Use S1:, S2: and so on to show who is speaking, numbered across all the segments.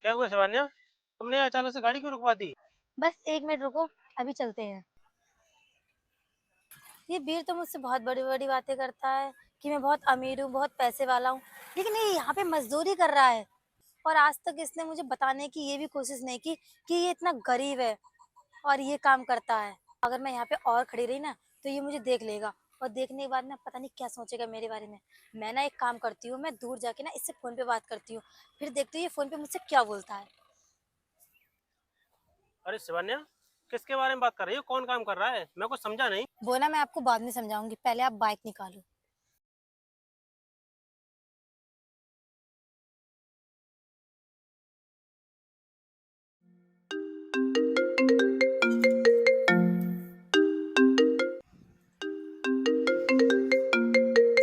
S1: क्या हुआ शिवान्या? तुमने अचानक से गाड़ी क्यों रुकवा दी?
S2: बस 1 मिनट रुको। अभी चलते हैं। ये वीर तो मुझसे बहुत बड़ी बड़ी बातें करता है कि मैं बहुत अमीर हूँ, बहुत पैसे वाला हूँ। लेकिन ये यहाँ पे मजदूरी कर रहा है और आज तक इसने मुझे बताने की ये भी कोशिश नहीं की कि ये इतना गरीब है और ये काम करता है। अगर मैं यहाँ पे और खड़ी रही ना तो ये मुझे देख लेगा और देखने के बाद ना पता नहीं क्या सोचेगा मेरे बारे में। मैं ना एक काम करती हूँ, मैं दूर जाके ना इससे फोन पे बात करती हूँ, फिर देखती हूँ ये फोन पे मुझसे क्या बोलता है।
S1: अरे शिवान्या, किसके बारे में बात कर रही हो? कौन काम कर रहा है? मैं कुछ समझा नहीं।
S2: वो ना मैं आपको बाद में समझाऊंगी, पहले आप बाइक निकालो।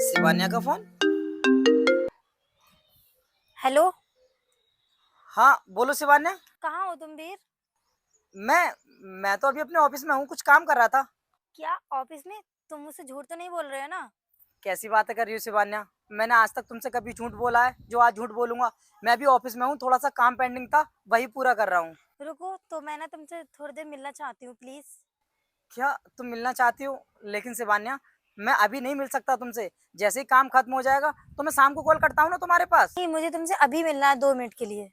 S3: शिवान्या का फोन।
S2: हेलो।
S3: हाँ बोलो शिवान्या।
S2: कहाँ हो तुम वीर?
S3: मैं तो अभी अपने ऑफिस में हूँ, कुछ काम कर रहा था।
S2: क्या ऑफिस में? तुम मुझसे झूठ तो नहीं बोल रहे हो ना?
S3: कैसी बातें कर रही हो शिवान्या? मैंने आज तक तुमसे कभी झूठ बोला है जो आज झूठ बोलूंगा? मैं अभी ऑफिस में हूँ, थोड़ा सा काम पेंडिंग था, वही पूरा कर रहा हूँ।
S2: रुको तो मैं ना तुमसे थोड़ी देर मिलना चाहती हूँ, प्लीज।
S3: क्या तुम मिलना चाहती हो? लेकिन शिवान्या, मैं अभी नहीं मिल सकता तुमसे। जैसे ही काम खत्म हो जाएगा तो मैं शाम को कॉल करता हूँ ना तुम्हारे पास।
S2: नहीं, मुझे तुमसे अभी मिलना है 2 मिनट के लिए।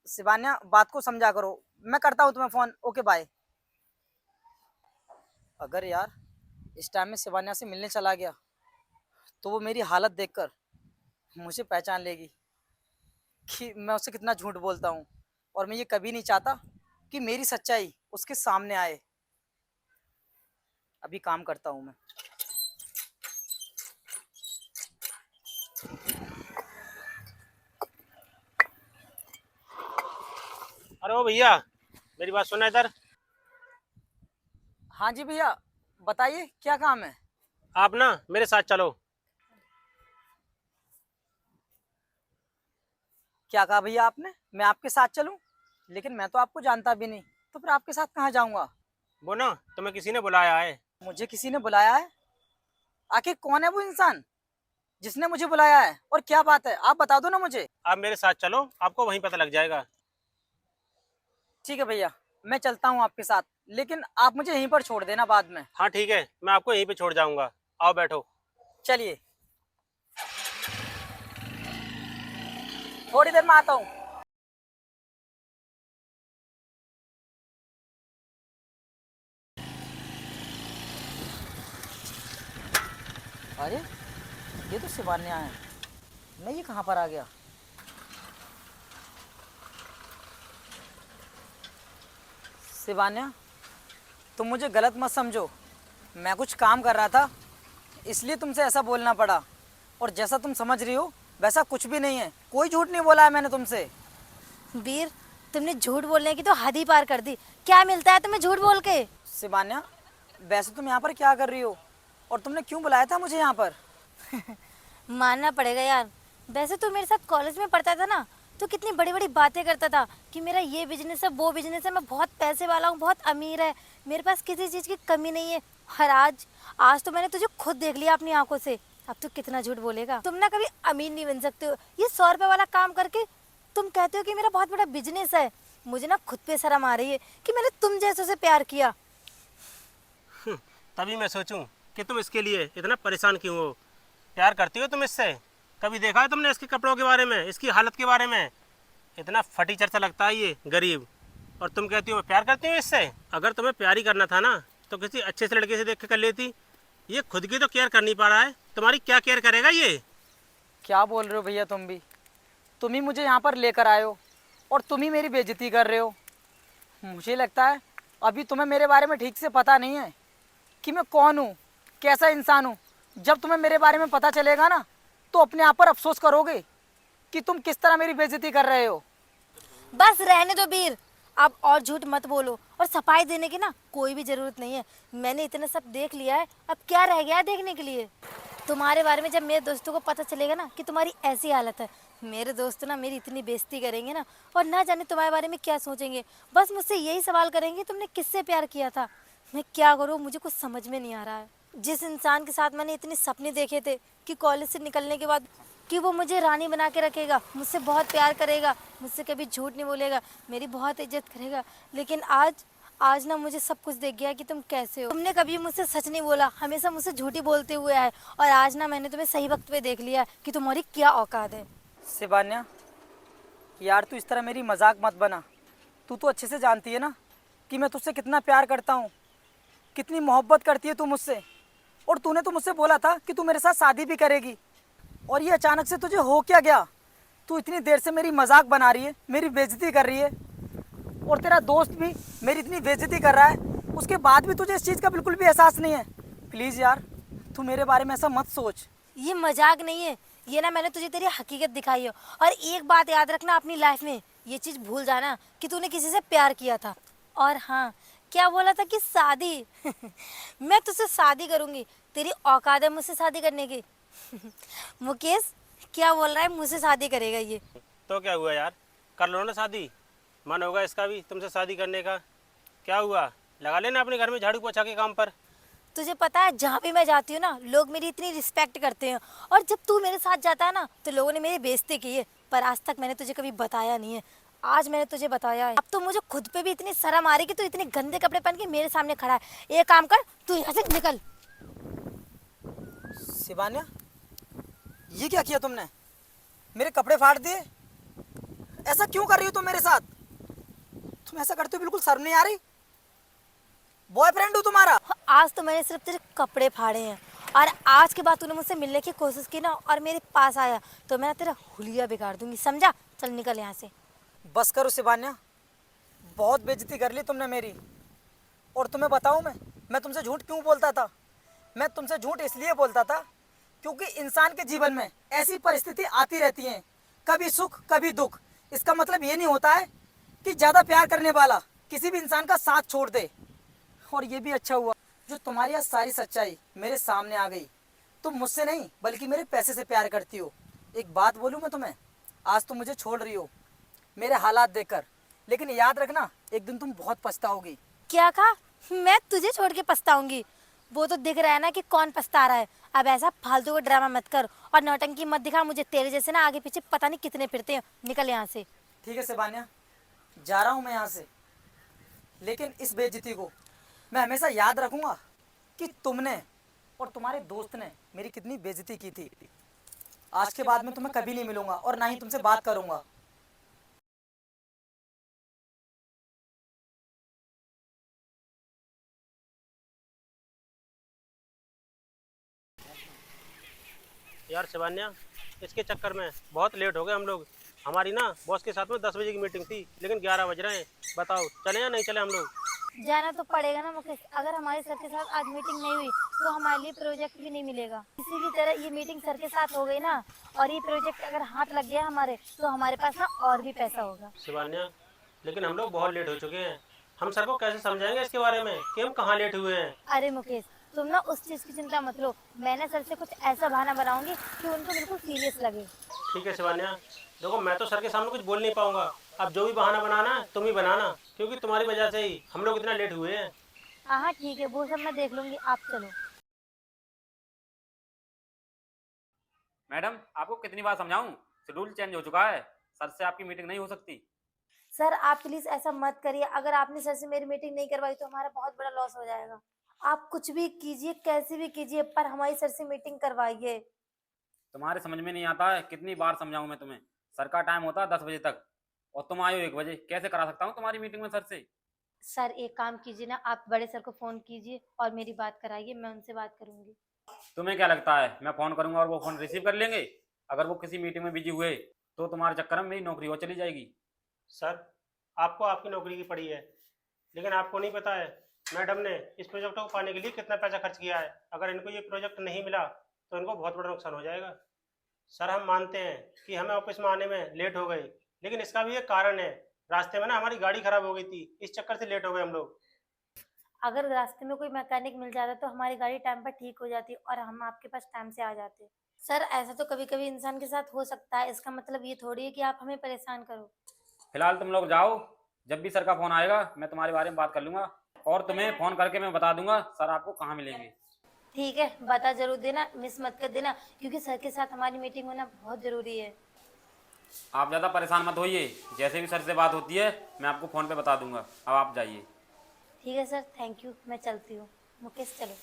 S3: शिवान्या, बात को समझा करो। मैं करता हूँ तुम्हें फोन। Okay bye. अगर यार इस टाइम में शिवान्या से मिलने चला गया तो वो मेरी हालत देखकर मुझे पहचान लेगी कि मैं उससे कितना झूठ बोलता हूँ। और मैं ये कभी नहीं चाहता कि मेरी सच्चाई उसके सामने आए। अभी काम करता हूँ मैं।
S1: अरे ओ भैया, मेरी बात सुनना इधर।
S3: हाँ जी भैया, बताइए क्या काम है।
S1: आप ना मेरे साथ चलो।
S3: क्या कहा भैया आपने? मैं आपके साथ चलूं? लेकिन मैं तो आपको जानता भी नहीं, तो फिर आपके साथ कहाँ जाऊंगा?
S1: वो ना तुम्हें किसी ने बुलाया है।
S3: मुझे किसी ने बुलाया है? आखिर कौन है वो इंसान जिसने मुझे बुलाया है, और क्या बात है आप बता दो ना मुझे।
S1: आप मेरे साथ चलो, आपको वहीं पता लग जाएगा।
S3: ठीक है भैया, मैं चलता हूँ आपके साथ, लेकिन आप मुझे यहीं पर छोड़ देना बाद में।
S1: हाँ ठीक है, मैं आपको यहीं पे छोड़ जाऊंगा। आओ बैठो।
S3: चलिए, थोड़ी देर में आता हूँ। अरे ये तो शिवान्या है। मैं ये कहाँ पर आ गया? शिवान्या, तुम मुझे गलत मत समझो। मैं कुछ काम कर रहा था, इसलिए तुमसे ऐसा बोलना पड़ा। और जैसा तुम समझ रही हो वैसा कुछ भी नहीं है, कोई झूठ नहीं बोला है मैंने तुमसे।
S2: वीर, तुमने झूठ बोलने की तो हद ही पार कर दी। क्या मिलता है तुम्हें झूठ बोल के?
S3: शिवान्या, वैसे तुम यहाँ पर क्या कर रही हो, और तुमने क्यों बुलाया था मुझे यहाँ पर?
S2: मानना पड़ेगा यार। वैसे तो मेरे साथ कॉलेज में पढ़ता था ना, तो कितनी बड़ी बड़ी बातें करता था कि मेरा ये बिजनेस है, वो बिजनेस है, मैं बहुत पैसे वाला हूँ, बहुत अमीर है, मेरे पास किसी चीज़ की कमी नहीं है। और आज आज तो मैंने तुझे खुद देख लिया अपनी आंखों से। अब तू कितना झूठ बोलेगा? तुम ना कभी अमीर नहीं बन सकते हो। ये 100 रुपए वाला काम करके तुम कहते हो कि मेरा बहुत बड़ा बिजनेस है। मुझे ना खुद पे शर्म आ रही है कि मैंने तुम जैसों से प्यार किया।
S1: तभी मैं सोचूं कि तुम इसके लिए इतना परेशान क्यों हो। प्यार करती हो तुम इससे? कभी देखा है तुमने इसके कपड़ों के बारे में, इसकी हालत के बारे में? इतना फटीचर सा लगता है ये गरीब, और तुम कहती हो मैं प्यार करती हूँ इससे। अगर तुम्हें प्यार ही करना था ना तो किसी अच्छे से लड़के से देख के कर लेती। ये खुद की तो केयर कर नहीं पा रहा है, तुम्हारी क्या केयर करेगा ये?
S3: क्या बोल रहे हो भैया? तुम भी, तुम ही मुझे यहाँ पर लेकर आए हो और तुम ही मेरी बेइज्जती कर रहे हो। मुझे लगता है अभी तुम्हें मेरे बारे में ठीक से पता नहीं है कि मैं कौन हूँ, कैसा इंसान हूँ। जब तुम्हें मेरे बारे में पता चलेगा ना तो अपने आप पर अफसोस करोगे कि तुम किस तरह मेरी बेइज्जती कर रहे हो।
S2: बस रहने दो वीर, अब और झूठ मत बोलो और सफाई देने की ना कोई भी जरूरत नहीं है। मैंने इतना सब देख लिया है, अब क्या रह गया है देखने के लिए। तुम्हारे बारे में जब मेरे दोस्तों को पता चलेगा ना कि तुम्हारी ऐसी हालत है, मेरे दोस्त ना मेरी इतनी बेइज्जती करेंगे ना, और ना जाने तुम्हारे बारे में क्या सोचेंगे। बस मुझसे यही सवाल करेंगे तुमने किससे प्यार किया था। मैं क्या करूँ, मुझे कुछ समझ में नहीं आ रहा है। जिस इंसान के साथ मैंने इतने सपने देखे थे कि कॉलेज से निकलने के बाद कि वो मुझे रानी बना के रखेगा, मुझसे बहुत प्यार करेगा, मुझसे कभी झूठ नहीं बोलेगा, मेरी बहुत इज्जत करेगा, लेकिन आज आज ना मुझे सब कुछ दिख गया कि तुम कैसे हो। तुमने कभी मुझसे सच नहीं बोला, हमेशा मुझसे झूठी बोलते हुए आए, और आज ना मैंने तुम्हें सही वक्त पे देख लिया कि तुम्हारी क्या औकात है।
S3: शिवान्या, यार तू इस तरह मेरी मजाक मत बना। तू तो अच्छे से जानती है ना कि मैं तुझसे कितना प्यार करता हूँ, कितनी मोहब्बत करती है तू मुझसे। और तूने तो मुझसे बोला था कि तू मेरे साथ शादी भी करेगी, और ये अचानक से तुझे हो क्या गया। तू इतनी देर से मेरी मजाक बना रही है, मेरी बेइज्जती कर रही है, और तेरा दोस्त भी मेरी इतनी बेइज्जती कर रहा है, उसके बाद भी तुझे इस चीज़ का बिल्कुल भी एहसास नहीं है। प्लीज़ यार, तू मेरे बारे में ऐसा मत सोच।
S2: ये मजाक नहीं है, ये ना मैंने तुझे तेरी हकीकत दिखाई है। और एक बात याद रखना अपनी लाइफ में, ये चीज़ भूल जाना कि तूने किसी से प्यार किया था। और हाँ, क्या बोला था कि शादी मैं तुझसे शादी करूंगी, तेरी औकात है मुझसे शादी करने की। मुकेश, क्या बोल रहा है, मुझसे शादी करेगा ये?
S1: तो क्या हुआ यार, कर लो ना शादी। मन होगा इसका भी तुमसे शादी करने का। क्या हुआ, लगा लेना अपने घर में झाड़ू पोछा के काम पर।
S2: तुझे पता है जहाँ भी मैं जाती हूँ ना, लोग मेरी इतनी रिस्पेक्ट करते हैं, और जब तू मेरे साथ जाता है ना तो लोगों ने मेरी बेइज्जती की है, पर आज तक मैंने तुझे कभी बताया नहीं है। आज मैंने तुझे बताया है। अब तो मुझे खुद पे भी इतनी शर्म आ रही कि तू इतने गंदे कपड़े पहन के मेरे सामने खड़ा है। एक काम कर, तू यहाँ से निकल।
S3: शिवान्या, ये क्या किया तुमने? मेरे कपड़े फाड़ दिए। ऐसा क्यों कर रही हो तुम मेरे साथ? तुम ऐसा करते हो, बिल्कुल शर्म नहीं आ रही? बॉयफ्रेंड हूँ तुम्हारा।
S2: आज तो मैंने सिर्फ तेरे कपड़े फाड़े हैं, और आज के बाद तूने मुझसे मिलने की कोशिश की ना और मेरे पास आया तो मैं तेरा हुलिया बिगाड़ दूंगी, समझा? चल निकल यहाँ से।
S3: बस करो शिवान्या, बहुत बेइज्जती कर ली तुमने मेरी। और तुम्हें बताऊं मैं तुमसे झूठ क्यों बोलता था? मैं तुमसे झूठ इसलिए बोलता था क्योंकि इंसान के जीवन में ऐसी परिस्थिति आती रहती हैं, कभी सुख कभी दुख। इसका मतलब ये नहीं होता है कि ज़्यादा प्यार करने वाला किसी भी इंसान का साथ छोड़ दे। और ये भी अच्छा हुआ जो तुम्हारी आज सारी सच्चाई मेरे सामने आ गई। तुम मुझसे नहीं बल्कि मेरे पैसे से प्यार करती हो। एक बात बोलूँ मैं तुम्हें, आज तुम मुझे छोड़ रही हो मेरे हालात देखकर, लेकिन याद रखना एक दिन तुम बहुत पछताओगी।
S2: क्या कहा? मैं तुझे छोड़ के पछताऊंगी? वो तो दिख रहा है ना कि कौन पछता रहा है। अब ऐसा फालतू का ड्रामा मत कर और नौटंकी मत दिखा मुझे, तेरे जैसे ना आगे पीछे पता नहीं कितने फिरते हैं। निकल यहाँ से।
S3: ठीक है शिवान्या, जा रहा हूँ मैं यहाँ से, लेकिन इस बेइज्जती को मैं हमेशा याद रखूंगा कि तुमने और तुम्हारे दोस्त ने मेरी कितनी बेइज्जती की थी। आज के बाद मैं तुम्हें कभी नहीं मिलूंगा और ना ही तुमसे बात करूंगा।
S1: यार शिवान्या, इसके चक्कर में बहुत लेट हो गए हम लोग। हमारी ना बॉस के साथ में 10 बजे की मीटिंग थी, लेकिन 11 बज रहे हैं। बताओ चले या नहीं चले हम लोग?
S2: जाना तो पड़ेगा ना मुकेश, अगर हमारे सर के साथ आज मीटिंग नहीं हुई तो हमारे लिए प्रोजेक्ट भी नहीं मिलेगा। किसी भी तरह ये मीटिंग सर के साथ हो गई ना, और ये प्रोजेक्ट अगर हाथ लग गया हमारे, तो हमारे पास ना और भी पैसा होगा।
S1: शिवान्या, लेकिन हम लोग बहुत लेट हो चुके हैं। हम सर को कैसे समझाएंगे इसके बारे में कि हम कहाँ लेट हुए हैं?
S2: अरे मुकेश, तुम ना उस चीज़ की चिंता मत लो, मैंने सर से कुछ ऐसा बहाना बनाऊंगी कि उनको बिल्कुल सीरियस लगे।
S1: ठीक है शिवान्या, देखो मैं तो सर के सामने कुछ बोल नहीं पाऊंगा। अब जो भी बहाना बनाना है तुम ही बनाना, क्योंकि तुम्हारी वजह से ही हम लोग इतना लेट हुए हैं।
S2: हाँ हाँ ठीक है, वो सब मैं देख लूंगी, आप चलो।
S4: मैडम, आपको कितनी बार समझाऊं? शेड्यूल चेंज हो चुका है। सर से आपकी मीटिंग नहीं हो सकती।
S2: सर आप प्लीज़ ऐसा मत करिए, अगर आपने सर से मेरी मीटिंग नहीं करवाई तो हमारा बहुत बड़ा लॉस हो जाएगा। आप कुछ भी कीजिए, कैसे भी कीजिए, पर हमारी सर से मीटिंग करवाइए।
S4: तुम्हारे समझ में नहीं आता है, कितनी बार समझाऊं मैं तुम्हें? सर का टाइम होता है 10 बजे तक और तुम आए हो 1 बजे। कैसे करा सकता हूँ तुम्हारी मीटिंग में सर से?
S2: सर एक काम कीजिए ना, आप बड़े सर को फ़ोन कीजिए और मेरी बात कराइए, मैं उनसे बात करूंगी।
S4: तुम्हें क्या लगता है मैं फ़ोन करूंगा और वो फ़ोन रिसीव कर लेंगे? अगर वो किसी मीटिंग में बिजी हुए तो तुम्हारे चक्कर में मेरी नौकरी और चली जाएगी।
S1: सर, आपको आपकी नौकरी की पड़ी है, लेकिन आपको नहीं पता है मैडम ने इस प्रोजेक्ट को पाने के लिए कितना पैसा खर्च किया है। अगर इनको ये प्रोजेक्ट नहीं मिला तो इनको बहुत बड़ा नुकसान हो जाएगा। सर हम मानते हैं कि हमें ऑफिस में आने में लेट हो गई, लेकिन इसका भी एक कारण है। रास्ते में ना हमारी गाड़ी खराब हो गई थी, इस चक्कर से लेट हो गए हम लोग।
S2: अगर रास्ते में कोई मैकेनिक मिल जाता तो हमारी गाड़ी टाइम पर ठीक हो जाती और हम आपके पास टाइम से आ जाते। सर ऐसा तो कभी कभी इंसान के साथ हो सकता है, इसका मतलब ये थोड़ी है कि आप हमें परेशान करो।
S4: फिलहाल तुम लोग जाओ, जब भी सर का फोन आएगा मैं तुम्हारे बारे में बात कर लूंगा और तुम्हें फोन करके मैं बता दूंगा सर आपको कहाँ मिलेंगे।
S2: ठीक है, बता जरूर देना, मिस मत कर देना, क्योंकि सर के साथ हमारी मीटिंग होना बहुत जरूरी है।
S4: आप ज़्यादा परेशान मत होइए, जैसे भी सर से बात होती है मैं आपको फ़ोन पे बता दूंगा। अब आप जाइए।
S2: ठीक है सर, थैंक यू, मैं चलती हूँ। मुकेश चलो।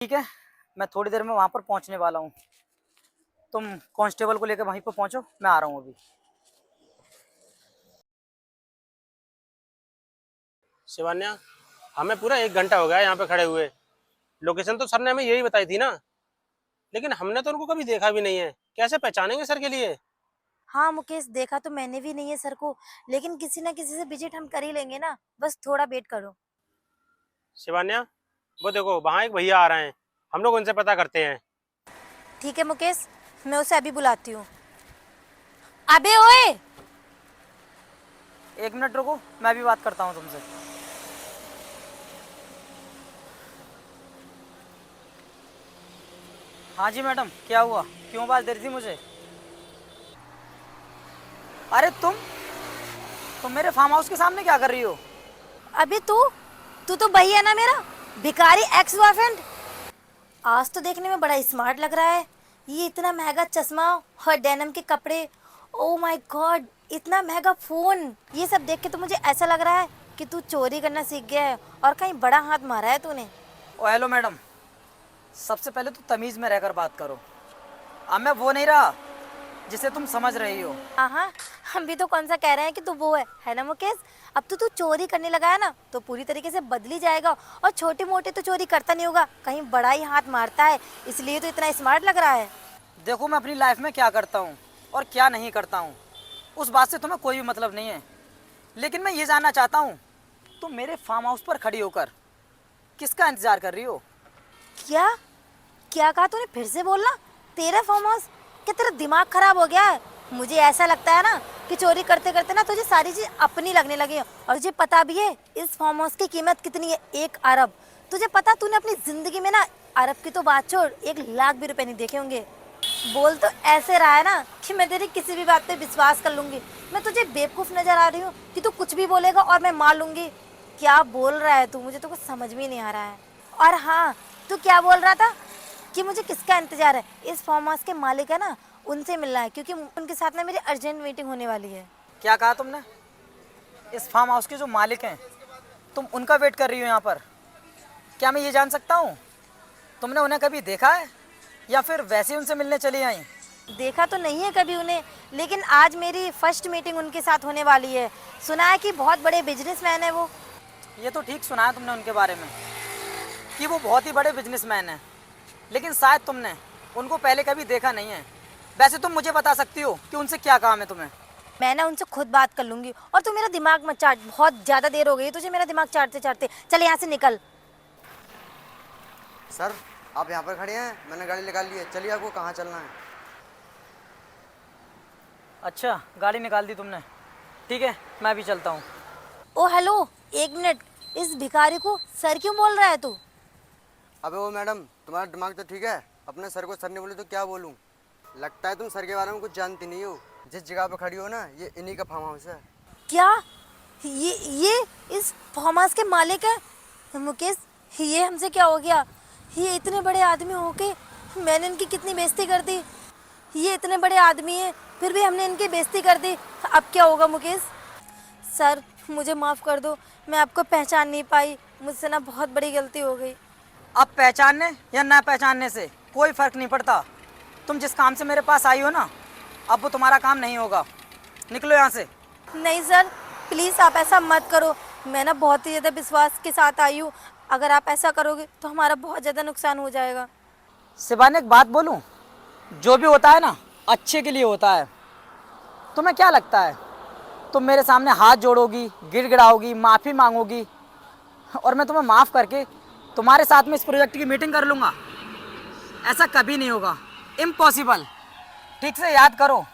S3: ठीक है, मैं थोड़ी देर में वहाँ पर पहुँचने वाला हूँ। तुम कांस्टेबल को लेकर वहीं पर पहुँचो, मैं आ रहा हूँ अभी।
S1: शिवान्या, हमें पूरा 1 घंटा हो गया यहाँ पे खड़े हुए। लोकेशन तो सर ने हमें यही बताई थी ना, लेकिन हमने तो उनको कभी देखा भी नहीं है। कैसे पहचानेंगे सर के लिए?
S2: हाँ मुकेश, देखा तो मैंने भी नहीं है सर को, लेकिन किसी ना किसी से विजिट हम कर ही लेंगे ना, बस थोड़ा वेट करो।
S1: शिवान्या, वो देखो वहाँ एक भैया आ रहे हैं, हम लोग उनसे पता करते हैं।
S2: ठीक है मुकेश, मैं उसे अभी बुलाती हूँ। अबे ओए!
S3: 1 मिनट रुको, मैं भी बात करता हूँ तुमसे। हाँ जी मैडम, क्या हुआ? क्यों आवाज़ दे रही थी मुझे? अरे तुम मेरे फार्म हाउस के सामने क्या कर रही हो?
S2: अबे तू तो वही है ना मेरा भिखारी एक्स बॉयफ्रेंड। आज तो देखने में बड़ा स्मार्ट लग रहा है। ये इतना महंगा चश्मा और डेनिम के कपड़े, ओ माय गॉड, इतना महंगा फोन, ये सब देख के तो मुझे ऐसा लग रहा है कि तू चोरी करना सीख गया है और कहीं बड़ा हाथ मारा है तूने।
S3: ओ हेलो मैडम, सबसे पहले तो तमीज़ में रहकर बात करो। अब मैं वो नहीं रहा जिसे तुम समझ रही हो।
S2: हाँ, हम भी तो कौन सा कह रहे हैं कि तू वो है ना मुकेश। अब तो तू चोरी करने लगा है ना, तो पूरी तरीके से बदली जाएगा, और छोटे मोटे तो चोरी करता नहीं होगा, कहीं बड़ा ही हाथ मारता है, इसलिए तो इतना स्मार्ट लग रहा है।
S3: देखो मैं अपनी लाइफ में क्या करता हूँ और क्या नहीं करता हूँ, उस बात से तुम्हें कोई भी मतलब नहीं है। लेकिन मैं ये जानना चाहता हूँ, तुम मेरे फार्म हाउस पर खड़ी होकर किसका इंतज़ार कर रही हो?
S2: क्या क्या कहा तूने? फिर से बोलना। तेरा फार्म हाउस? क्या तेरा दिमाग खराब हो गया है? मुझे ऐसा लगता है ना कि चोरी करते करते ना तुझे सारी चीज अपनी लगने लगी है। और तुझे पता भी है इस फार्म हाउस की कीमत कितनी है? 1 अरब। तुझे पता, तूने अपनी जिंदगी में ना, अरब की तो बात छोड़, 1 लाख भी रुपए नहीं देखे होंगे। बोल तो ऐसे रहा है ना कि मैं तेरी किसी भी बात पे विश्वास कर लूंगी। मैं तुझे बेवकूफ नजर आ रही हूँ कि तू कुछ भी बोलेगा और मैं मान लूंगी? क्या बोल रहा है तू? मुझे तो कुछ समझ में नहीं आ रहा है। और हाँ, तू क्या बोल रहा था कि मुझे किसका इंतजार है? इस फार्म हाउस के मालिक है ना, उनसे मिलना है, क्योंकि उनके साथ ना मेरी अर्जेंट मीटिंग होने वाली है।
S3: क्या कहा तुमने? इस फार्म हाउस के जो मालिक हैं, तुम उनका वेट कर रही हो यहाँ पर? क्या मैं ये जान सकता हूँ तुमने उन्हें कभी देखा है या फिर वैसे ही उनसे मिलने चली आई?
S2: देखा तो नहीं है कभी उन्हें, लेकिन आज मेरी फर्स्ट मीटिंग उनके साथ होने वाली है। सुना है कि बहुत बड़े बिजनेसमैन है वो।
S3: ये तो ठीक सुना है तुमने उनके बारे में कि वो बहुत ही बड़े बिजनेसमैन हैं, लेकिन शायद तुमने उनको पहले कभी देखा नहीं है। वैसे तुम मुझे बता सकती हो कि उनसे क्या काम है तुम्हें?
S2: मैं ना उनसे खुद बात कर लूंगी, और तू मेरा दिमाग मत चाट, बहुत ज़्यादा देर हो गई है तुझे मेरा दिमाग चाटते चाटते। चल यहाँ से निकल।
S5: सर आप यहाँ पर खड़े हैं, मैंने गाड़ी निकाल ली है, चलिए आपको कहाँ चलना है?
S3: अच्छा, गाड़ी निकाल दी तुमने, ठीक है मैं भी चलता हूँ।
S2: ओ हेलो, 1 मिनट, इस भिखारी को सर क्यों बोल रहा है तू?
S5: अबे वो मैडम, तुम्हारा दिमाग तो ठीक है? अपने सर को सर नहीं बोले तो क्या बोलूँ? लगता है तुम सर के बारे में कुछ जानती नहीं हो। जिस जगह पे खड़ी हो ना, ये इन्हीं का फार्म हाउस है।
S2: क्या ये इस फार्म हाउस के मालिक है? मुकेश, ये हमसे क्या हो गया? ये इतने बड़े आदमी होके मैंने इनकी कितनी बेइज्जती कर दी। ये इतने बड़े आदमी हैं, फिर भी हमने इनकी बेइज्जती कर दी। अब क्या होगा मुकेश? सर मुझे माफ़ कर दो, मैं आपको पहचान नहीं पाई, मुझसे ना बहुत बड़ी गलती हो गई।
S3: अब पहचानने या ना पहचानने से कोई फ़र्क नहीं पड़ता। तुम जिस काम से मेरे पास आई हो ना, अब वो तुम्हारा काम नहीं होगा। निकलो यहाँ से।
S2: नहीं सर, प्लीज़ आप ऐसा मत करो, मैं ना बहुत ही ज़्यादा विश्वास के साथ आई हूँ। अगर आप ऐसा करोगे तो हमारा बहुत ज़्यादा नुकसान हो जाएगा।
S3: शिवानी एक बात बोलूं, जो भी होता है ना अच्छे के लिए होता है। तुम्हें क्या लगता है तुम मेरे सामने हाथ जोड़ोगी, गिड़गिड़ाओगी, माफ़ी मांगोगी और मैं तुम्हें माफ़ करके तुम्हारे साथ में इस प्रोजेक्ट की मीटिंग कर लूँगा। ऐसा कभी नहीं होगा, इम्पॉसिबल। ठीक से याद करो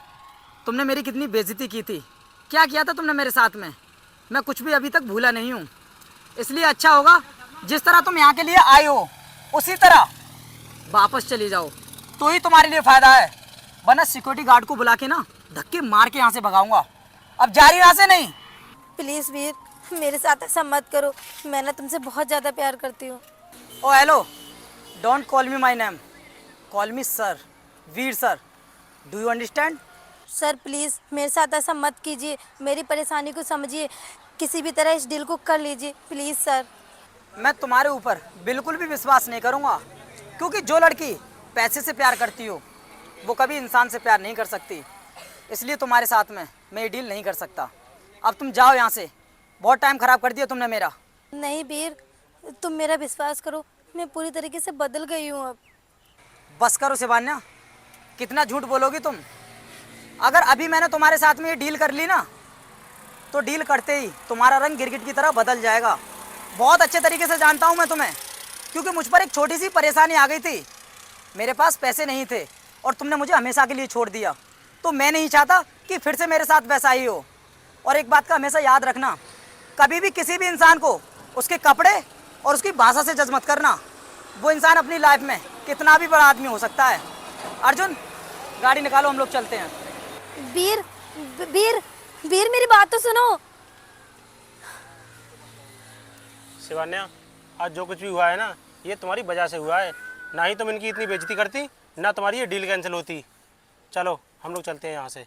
S3: तुमने मेरी कितनी बेइज्जती की थी, क्या किया था तुमने मेरे साथ में। मैं कुछ भी अभी तक भूला नहीं हूँ। इसलिए अच्छा होगा जिस तरह तुम यहाँ के लिए आए हो उसी तरह वापस चली जाओ, तो ही तुम्हारे लिए फ़ायदा है। वरना सिक्योरिटी गार्ड को बुला के ना धक्के मार के यहाँ से भगाऊंगा। अब जा रही हो यहाँ से? नहीं।
S2: प्लीज़ वीर, मेरे साथ ऐसा मत करो, मैं ना तुमसे बहुत ज़्यादा प्यार करती हूँ।
S3: Oh hello, don't call me my name, call me sir, Veer sir. Do you understand?
S2: Sir please मेरे साथ ऐसा मत कीजिए, मेरी परेशानी को समझिए, किसी भी तरह इस डील को कर लीजिए प्लीज़ सर।
S3: मैं तुम्हारे ऊपर बिल्कुल भी विश्वास नहीं करूँगा, क्योंकि जो लड़की पैसे से प्यार करती हो वो कभी इंसान से प्यार नहीं कर सकती। इसलिए तुम्हारे साथ में मैं ये डील नहीं कर सकता। अब तुम जाओ यहाँ से, बहुत टाइम ख़राब कर दिया तुमने मेरा।
S2: नहीं वीर, तुम मेरा विश्वास करो, मैं पूरी तरीके से बदल गई हूँ अब।
S3: बस करो शिवान्या, कितना झूठ बोलोगी तुम। अगर अभी मैंने तुम्हारे साथ में ये डील कर ली ना, तो डील करते ही तुम्हारा रंग गिरगिट की तरह बदल जाएगा। बहुत अच्छे तरीके से जानता हूँ मैं तुम्हें, क्योंकि मुझ पर एक छोटी सी परेशानी आ गई थी। मेरे पास पैसे नहीं थे और तुमने मुझे हमेशा के लिए छोड़ दिया, तो मैं नहीं चाहता कि फिर से मेरे साथ वैसा ही हो। और एक बात का हमेशा याद रखना, कभी भी किसी भी इंसान को उसके कपड़े और उसकी भाषा से जज मत करना। वो इंसान अपनी लाइफ में कितना भी बड़ा आदमी हो सकता है। अर्जुन, गाड़ी निकालो, हम लोग चलते हैं।
S2: वीर वीर वीर मेरी बात तो सुनो।
S1: शिवान्या, आज जो कुछ भी हुआ है ना, ये तुम्हारी वजह से हुआ है। ना ही तुम इनकी इतनी बेइज्जती करती, ना तुम्हारी ये डील कैंसिल होती। चलो हम लोग चलते हैं यहाँ से।